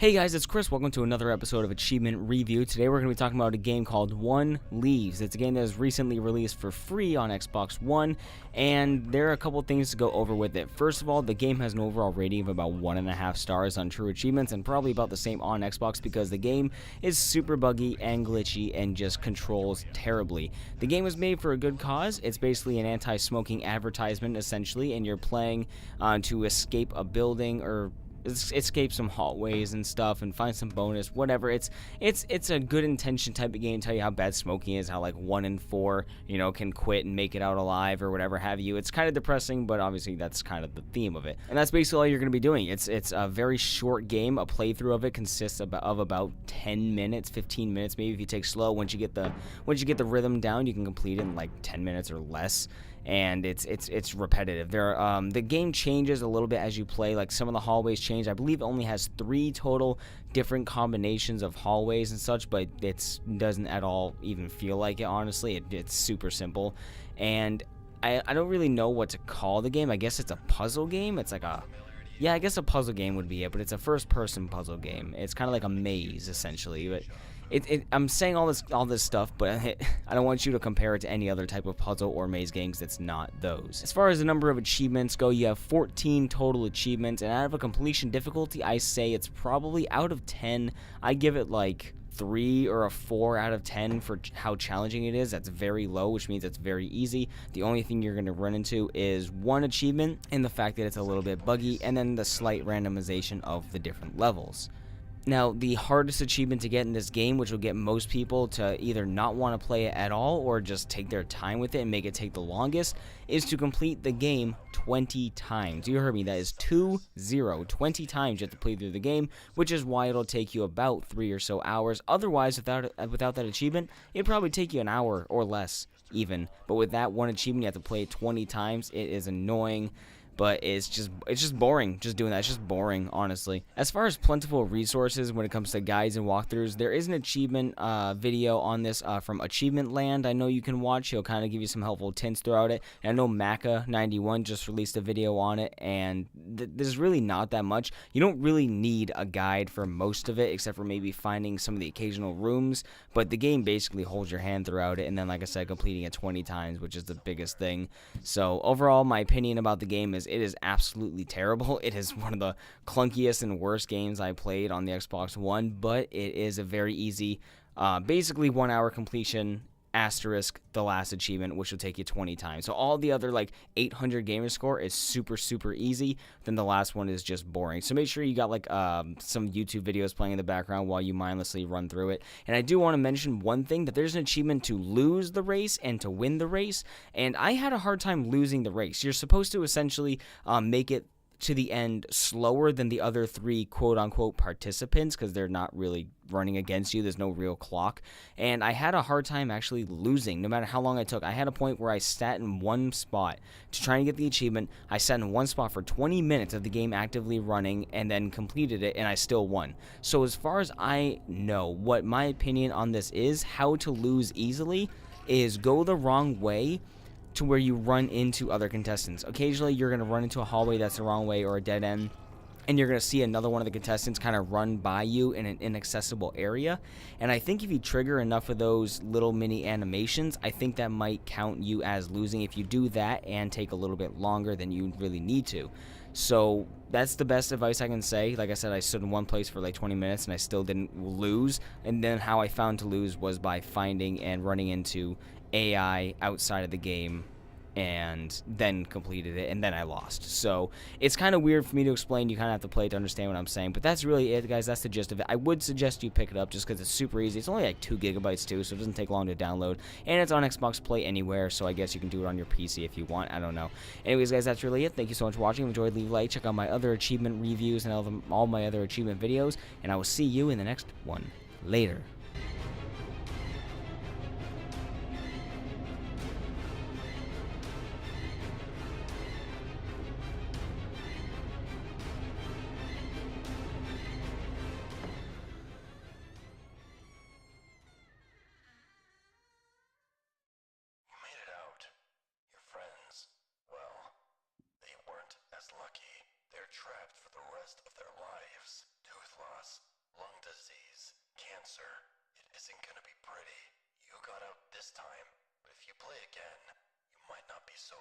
Hey guys, it's Chris. Welcome to another episode of Achievement Review. Today we're going to be talking about a game called One Leaves. It's a game that was recently released for free on Xbox One, and there are a couple things to go over with it. First of all, the game has an overall rating of about 1.5 stars on True Achievements, and probably about the same on Xbox because the game is super buggy and glitchy and just controls terribly. The game was made for a good cause. It's basically an anti-smoking advertisement, essentially, and you're playing to escape a building or escape some hallways and stuff and find some bonus, whatever. It's a good intention type of game. Tell you how bad smoking is, how like 1 in 4 can quit and make it out alive or whatever have you. It's kind of depressing, but obviously that's kind of the theme of it, and that's basically all you're going to be doing. It's a very short game. A playthrough of it consists of about 10 minutes, 15 minutes maybe if you take slow. Once you get the rhythm down, you can complete it in like 10 minutes or less. And it's repetitive. The game changes a little bit as you play. Like some of the hallways change. I believe it only has 3 total different combinations of hallways and such, but it doesn't at all even feel like it. Honestly, it's super simple, and I don't really know what to call the game. I guess it's a puzzle game. It's like I guess a puzzle game would be it, but it's a first-person puzzle game. It's kind of like a maze essentially, but. I'm saying all this stuff, but I don't want you to compare it to any other type of puzzle or maze games that's not those. As far as the number of achievements go, you have 14 total achievements, and out of a completion difficulty, I say it's probably out of 10. I give it like 3 or a 4 out of 10 for how challenging it is. That's very low, which means it's very easy. The only thing you're going to run into is one achievement and the fact that it's a little bit buggy, and then the slight randomization of the different levels. Now, the hardest achievement to get in this game, which will get most people to either not want to play it at all or just take their time with it and make it take the longest, is to complete the game 20 times. You heard me, that is 20 times you have to play through the game, which is why it'll take you about 3 or so hours. Otherwise, without that achievement, it'd probably take you an hour or less even. But with that one achievement, you have to play it 20 times. It is annoying. But it's just boring. Just doing that, it's just boring, honestly. As far as plentiful resources when it comes to guides and walkthroughs, there is an achievement video on this from Achievement Land I know you can watch. He'll kind of give you some helpful hints throughout it. And I know Maka91 just released a video on it, and there's really not that much. You don't really need a guide for most of it, except for maybe finding some of the occasional rooms. But the game basically holds your hand throughout it, and then, like I said, completing it 20 times, which is the biggest thing. So overall, my opinion about the game is it is absolutely terrible. It is one of the clunkiest and worst games I played on the Xbox One, but it is a very easy, basically 1 hour completion, asterisk the last achievement, which will take you 20 times. So all the other like 800 GAMERSCORE is super easy. Then the last one is just boring. So make sure you got like some YouTube videos playing in the background while you mindlessly run through it. And I do want to mention one thing, that there's an achievement to lose the race and to win the race, and I had a hard time losing the race. You're supposed to essentially make it to the end slower than the other 3 quote-unquote participants, because they're not really running against you. There's no real clock, and I had a hard time actually losing no matter how long I took. I had a point where I sat in one spot to try and get the achievement. I sat in one spot for 20 minutes of the game actively running and then completed it, and I still won. So as far as I know, what my opinion on this is, how to lose easily is go the wrong way to where you run into other contestants. Occasionally, you're going to run into a hallway that's the wrong way or a dead end, and you're going to see another one of the contestants kind of run by you in an inaccessible area. And I think if you trigger enough of those little mini animations, I think that might count you as losing if you do that and take a little bit longer than you really need to. So that's the best advice I can say. Like I said, I stood in one place for like 20 minutes and I still didn't lose. And then how I found to lose was by finding and running into AI outside of the game, and then completed it, and then I lost. So it's kind of weird for me to explain. You kind of have to play to understand what I'm saying, but that's really it, guys. That's the gist of it. I would suggest you pick it up just because it's super easy. It's only like 2 gigabytes too, so it doesn't take long to download, and it's on Xbox Play Anywhere, so I guess you can do it on your PC if you want. I don't know. Anyways, guys, that's really it. Thank you so much for watching. If you enjoyed, leave a like. Check out my other achievement reviews and all my other achievement videos, and I will see you in the next one. Later. As lucky, they're trapped for the rest of their lives. Tooth loss, so